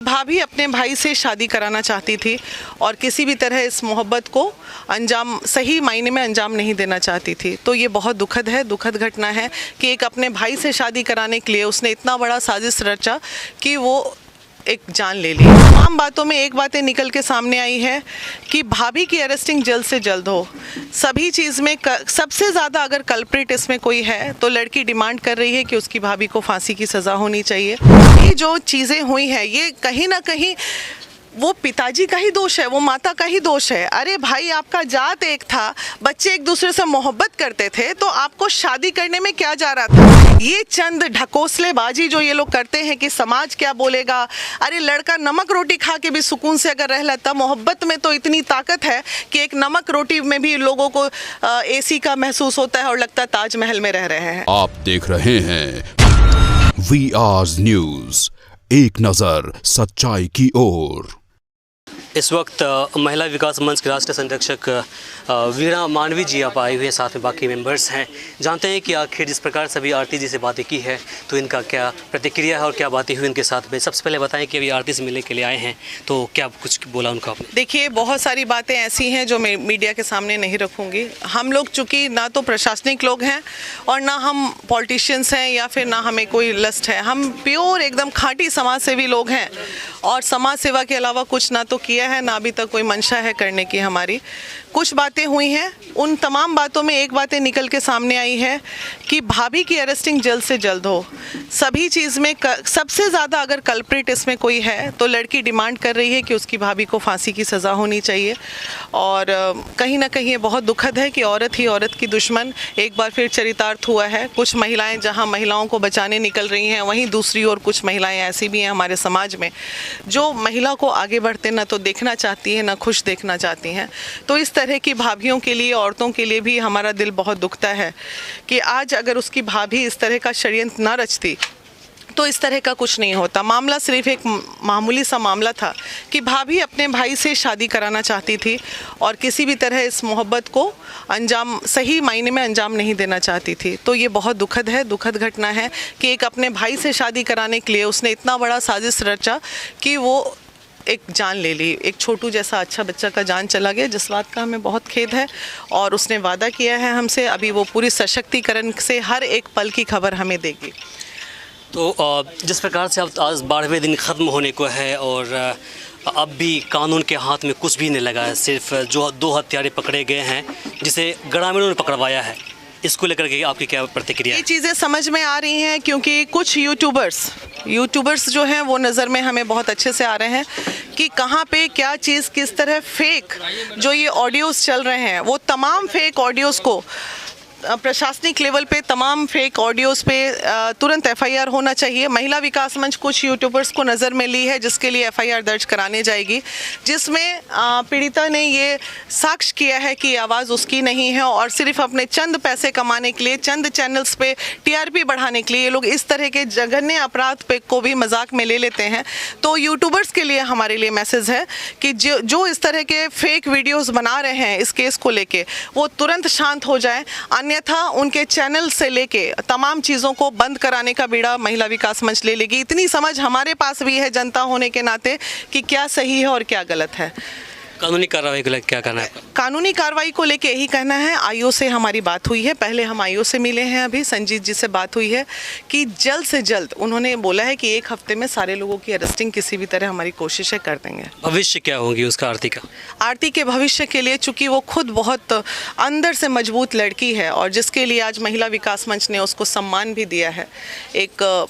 भाभी अपने भाई से शादी कराना चाहती थी और किसी भी तरह इस मोहब्बत को अंजाम सही मायने में अंजाम नहीं देना चाहती थी। तो ये बहुत दुखद घटना है कि एक अपने भाई से शादी कराने के लिए उसने इतना बड़ा साजिश रचा कि वो एक जान ले ली। तमाम बातों में एक बातें निकल के सामने आई है कि भाभी की अरेस्टिंग जल्द से जल्द हो। सभी चीज़ में सबसे ज़्यादा अगर कल्प्रिट इसमें कोई है तो लड़की डिमांड कर रही है कि उसकी भाभी को फांसी की सज़ा होनी चाहिए। ये जो चीज़ें हुई हैं ये कहीं ना कहीं वो पिताजी का ही दोष है, वो माता का ही दोष है। अरे भाई, आपका जात एक था, बच्चे एक दूसरे से मोहब्बत करते थे, तो आपको शादी करने में क्या जा रहा था? ये चंद ढकोसलेबाजी जो ये लोग करते हैं कि समाज क्या बोलेगा। अरे लड़का नमक रोटी खा के भी सुकून से अगर रह लेता, मोहब्बत में तो इतनी ताकत है कि एक नमक रोटी में भी लोगों को एसी का महसूस होता है और लगता है ताजमहल में रह रहे हैं। आप देख रहे हैं VR न्यूज, एक नजर सच्चाई की ओर। इस वक्त महिला विकास मंच के राष्ट्रीय संरक्षक वीणा मानवी जी आप आए हुए हैं, साथ में बाकी मेंबर्स हैं। जानते हैं कि आखिर जिस प्रकार सभी आरती जी से बातें की है तो इनका क्या प्रतिक्रिया है और क्या बातें हुई इनके साथ में। सबसे पहले बताएं कि अभी आरती से मिलने के लिए आए हैं तो क्या कुछ बोला उनको आपने? देखिए, बहुत सारी बातें ऐसी हैं जो मैं मीडिया के सामने नहीं रखूँगी। हम लोग चूँकि ना तो प्रशासनिक लोग हैं और ना हम पॉलिटिशियंस हैं या फिर ना हमें कोई लस्ट है। हम प्योर एकदम खाँटी समाज सेवी लोग हैं और समाज सेवा के अलावा कुछ ना तो किया है ना अभी तक कोई मंशा है करने की हमारी। कुछ बातें हुई हैं, उन तमाम बातों में एक बातें निकल के सामने आई है कि भाभी की अरेस्टिंग जल्द से जल्द हो। सभी चीज़ में सबसे ज़्यादा अगर कल्प्रिट इसमें कोई है तो लड़की डिमांड कर रही है कि उसकी भाभी को फांसी की सज़ा होनी चाहिए। और कहीं ना कहीं ये बहुत दुखद है कि औरत ही औरत की दुश्मन एक बार फिर चरितार्थ हुआ है। कुछ महिलाएं जहां महिलाओं को बचाने निकल रही हैं, वहीं दूसरी ओर कुछ महिलाएं ऐसी भी हैं हमारे समाज में जो महिला को आगे बढ़ते ना तो देखना चाहती हैं ना खुश देखना चाहती हैं। तो इस तरह की भाभियों के लिए, औरतों के लिए भी हमारा दिल बहुत दुखता है कि आज अगर उसकी भाभी इस तरह का षड्यंत्र न रचती तो इस तरह का कुछ नहीं होता। मामला सिर्फ एक मामूली सा मामला था कि भाभी अपने भाई से शादी कराना चाहती थी और किसी भी तरह इस मोहब्बत को अंजाम सही मायने में अंजाम नहीं देना चाहती थी। तो ये बहुत दुखद घटना है कि एक अपने भाई से शादी कराने के लिए उसने इतना बड़ा साजिश रचा कि वो एक जान ले ली। एक छोटू जैसा अच्छा बच्चा का जान चला गया, जिस बात का हमें बहुत खेद है। और उसने वादा किया है हमसे, अभी वो पूरी सशक्तिकरण से हर एक पल की खबर हमें देगी। तो जिस प्रकार से अब आज 12वें दिन ख़त्म होने को है और अब भी कानून के हाथ में कुछ भी नहीं लगा है, सिर्फ जो 2 हत्यारे पकड़े गए हैं जिसे ग्रामीणों ने पकड़वाया है, इसको लेकर के आपकी क्या प्रतिक्रिया है? ये चीज़ें समझ में आ रही हैं क्योंकि कुछ यूट्यूबर्स जो हैं वो नज़र में हमें बहुत अच्छे से आ रहे हैं कि कहाँ पे क्या चीज़ किस तरह फेक जो ये ऑडियोज़ चल रहे हैं, वो तमाम फेक ऑडियोज़ को प्रशासनिक लेवल पे तमाम फेक ऑडियोज़ पे तुरंत FIR होना चाहिए। महिला विकास मंच कुछ यूट्यूबर्स को नज़र में ली है जिसके लिए FIR दर्ज कराने जाएगी, जिसमें पीड़िता ने ये साक्ष्य किया है कि आवाज़ उसकी नहीं है और सिर्फ अपने चंद पैसे कमाने के लिए, चंद चैनल्स पे TRP बढ़ाने के लिए ये लोग इस तरह के जघन्य अपराध पे को भी मजाक में ले लेते हैं। तो यूट्यूबर्स के लिए हमारे लिए मैसेज है कि जो इस तरह के फेक वीडियोज़ बना रहे हैं इस केस को लेके, वो तुरंत शांत हो जाए, अन्यथा उनके चैनल से लेके तमाम चीज़ों को बंद कराने का बीड़ा महिला विकास मंच ले लेगी। इतनी समझ हमारे पास भी है जनता होने के नाते कि क्या सही है और क्या गलत है। कानूनी कार्रवाई को लेकर क्या कहना है? कानूनी कार्रवाई को लेके यही कहना है, आईओ से हमारी बात हुई है, पहले हम आईओ से मिले हैं, अभी संजीत जी से बात हुई है कि जल्द से जल्द उन्होंने बोला है कि 1 हफ्ते में सारे लोगों की अरेस्टिंग किसी भी तरह हमारी कोशिशें कर देंगे। भविष्य क्या होगी उसका आरती के भविष्य के लिए, चूँकि वो खुद बहुत अंदर से मजबूत लड़की है और जिसके लिए आज महिला विकास मंच ने उसको सम्मान भी दिया है, एक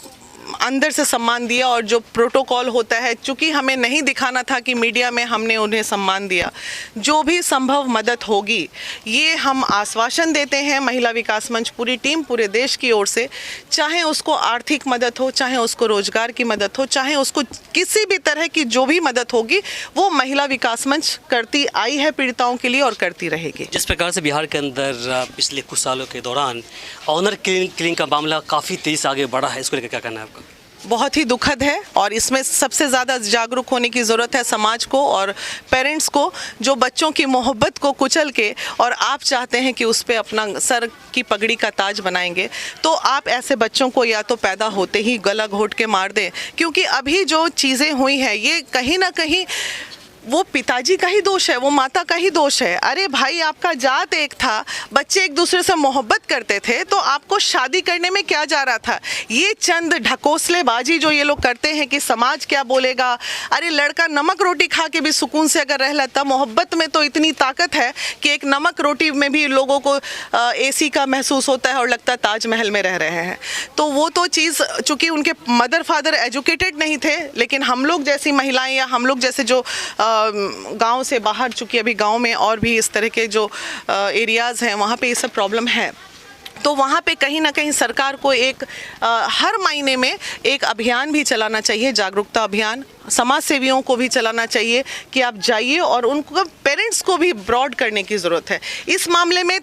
अंदर से सम्मान दिया। और जो प्रोटोकॉल होता है, चूँकि हमें नहीं दिखाना था कि मीडिया में हमने उन्हें सम्मान दिया, जो भी संभव मदद होगी ये हम आश्वासन देते हैं महिला विकास मंच पूरी टीम पूरे देश की ओर से, चाहे उसको आर्थिक मदद हो, चाहे उसको रोजगार की मदद हो, चाहे उसको किसी भी तरह की जो भी मदद होगी वो महिला विकास मंच करती आई है पीड़िताओं के लिए और करती रहेगी। जिस प्रकार से बिहार के अंदर पिछले कुछ सालों के दौरान ऑनर किलिंग का मामला काफ़ी तेज़ी से आगे बढ़ा है, इसको लेकर क्या कहना है आपका? बहुत ही दुखद है और इसमें सबसे ज़्यादा जागरूक होने की ज़रूरत है समाज को और पेरेंट्स को, जो बच्चों की मोहब्बत को कुचल के और आप चाहते हैं कि उस पर अपना सर की पगड़ी का ताज बनाएंगे, तो आप ऐसे बच्चों को या तो पैदा होते ही गला घोट के मार दें। क्योंकि अभी जो चीज़ें हुई हैं ये कहीं ना कहीं वो पिताजी का ही दोष है, वो माता का ही दोष है। अरे भाई, आपका जात एक था, बच्चे एक दूसरे से मोहब्बत करते थे, तो आपको शादी करने में क्या जा रहा था? ये चंद ढकोसलेबाजी जो ये लोग करते हैं कि समाज क्या बोलेगा। अरे लड़का नमक रोटी खा के भी सुकून से अगर रह लेता, मोहब्बत में तो इतनी ताकत है कि एक नमक रोटी में भी लोगों को AC का महसूस होता है और लगता है ताजमहल में रह रहे हैं। तो वो तो चीज़, चूँकि उनके मदर फादर एजुकेटेड नहीं थे, लेकिन हम लोग जैसी महिलाएं या हम लोग जैसे जो गांव से बाहर, चूँकि अभी गांव में और भी इस तरह के जो एरियाज़ हैं वहाँ पे ये सब प्रॉब्लम है, तो वहाँ पे कहीं ना कहीं सरकार को एक हर महीने में एक अभियान भी चलाना चाहिए, जागरूकता अभियान। समाज सेवियों को भी चलाना चाहिए कि आप जाइए और उनको, पेरेंट्स को भी ब्रॉड करने की ज़रूरत है। इस मामले में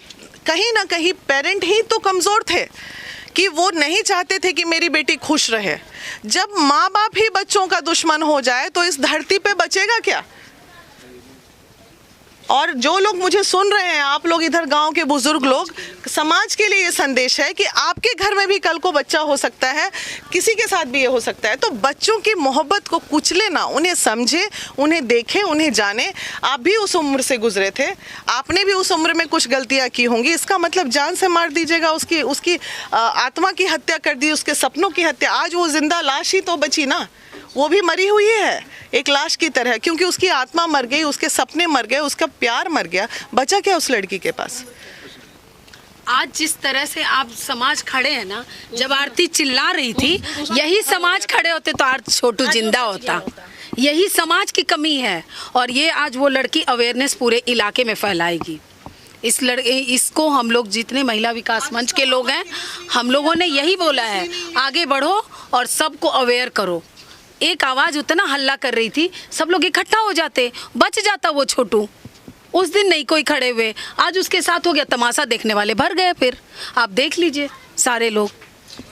कहीं ना कहीं पेरेंट ही तो कमज़ोर थे कि वो नहीं चाहते थे कि मेरी बेटी खुश रहे। जब माँ बाप ही बच्चों का दुश्मन हो जाए तो इस धरती पे बचेगा क्या? और जो लोग मुझे सुन रहे हैं, आप लोग इधर गांव के बुजुर्ग लोग, समाज के लिए ये संदेश है कि आपके घर में भी कल को बच्चा हो सकता है, किसी के साथ भी ये हो सकता है। तो बच्चों की मोहब्बत को कुचले ना, उन्हें समझे, उन्हें देखें, उन्हें जाने। आप भी उस उम्र से गुजरे थे, आपने भी उस उम्र में कुछ गलतियां की होंगी। इसका मतलब जान से मार दीजिएगा, उसकी आत्मा की हत्या कर दी, उसके सपनों की हत्या। आज वो जिंदा लाश ही तो बची ना, वो भी मरी हुई है एक लाश की तरह, क्योंकि उसकी आत्मा मर गई, उसके सपने मर गए, उसका प्यार मर गया। बचा क्या उस लड़की के पास? आज जिस तरह से आप समाज खड़े हैं ना, जब आरती चिल्ला रही थी, यही समाज खड़े होते तो आज छोटू जिंदा होता। यही समाज की कमी है और ये आज वो लड़की अवेयरनेस पूरे इलाके में फैलाएगी। इसको हम लोग जितने महिला विकास मंच के लोग हैं, हम लोगों ने यही बोला है, आगे बढ़ो और सबको अवेयर करो। एक आवाज़ उतना हल्ला कर रही थी, सब लोग इकट्ठा हो जाते, बच जाता वो छोटू। उस दिन नहीं कोई खड़े हुए, आज उसके साथ हो गया, तमाशा देखने वाले भर गए। फिर आप देख लीजिए सारे लोग।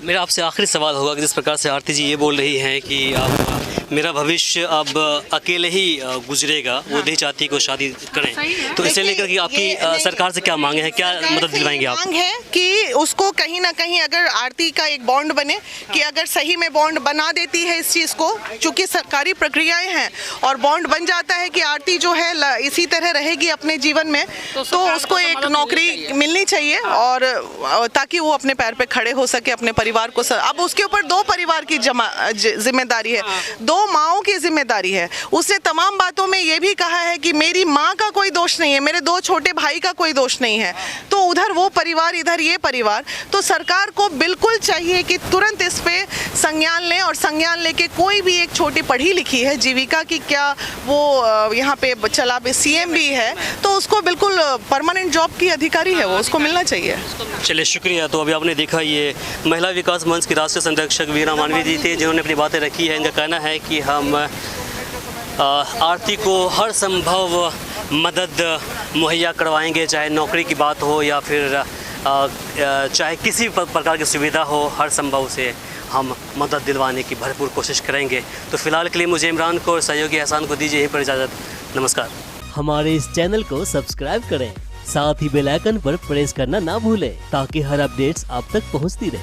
मेरा आपसे आखिरी सवाल होगा कि जिस प्रकार से आरती जी ये बोल रही हैं कि आप मेरा भविष्य अब अकेले ही गुजरेगा, वो नहीं चाहती को शादी करें, तो इसे लेकर कि आपकी सरकार से क्या मांगे हैं, क्या मदद दिलवाएंगे आप? मांग है कि उसको कहीं ना कहीं अगर आरती का एक बॉन्ड बने, कि अगर सही में बॉन्ड बना देती है इस चीज़ को, चूँकि सरकारी प्रक्रियाएं हैं और बॉन्ड बन जाता है कि आरती जो है इसी तरह रहेगी अपने जीवन में, तो उसको एक नौकरी मिलनी चाहिए और ताकि वो अपने पैर पे खड़े हो सके, अपने परिवार को। अब उसके ऊपर 2 परिवार की जिम्मेदारी है, 2 माओं की जिम्मेदारी है। उसने तमाम बातों में ये भी कहा है कि मेरी माँ का कोई दोष नहीं है, मेरे 2 छोटे भाई का कोई दोष नहीं है। तो उधर वो परिवार, इधर ये परिवार। तो सरकार को बिल्कुल चाहिए कि तुरंत इस पे संज्ञान लें और संज्ञान लेके कोई भी एक छोटी पढ़ी लिखी है, जीविका की क्या वो यहाँ पे चला CM भी है, तो उसको बिल्कुल परमानेंट जॉब की अधिकारी है, वो उसको मिलना चाहिए। चलिए, शुक्रिया। तो अभी आपने देखा, ये महिला विकास मंच की राष्ट्रीय संरक्षक वीणा मानवी जी थे, जिन्होंने अपनी बातें रखी है। इनका कहना है कि हम आरती को हर संभव मदद मुहैया करवाएंगे, चाहे नौकरी की बात हो या फिर चाहे किसी प्रकार की सुविधा हो, हर संभव से हम मदद दिलवाने की भरपूर कोशिश करेंगे। तो फिलहाल के लिए मुझे इमरान को और सहयोगी एहसान को दीजिए यहीं पर इजाज़त। नमस्कार। हमारे इस चैनल को सब्सक्राइब करें, साथ ही बेल आइकन पर प्रेस करना ना भूलें ताकि हर अपडेट्स आप तक पहुंचती रहे।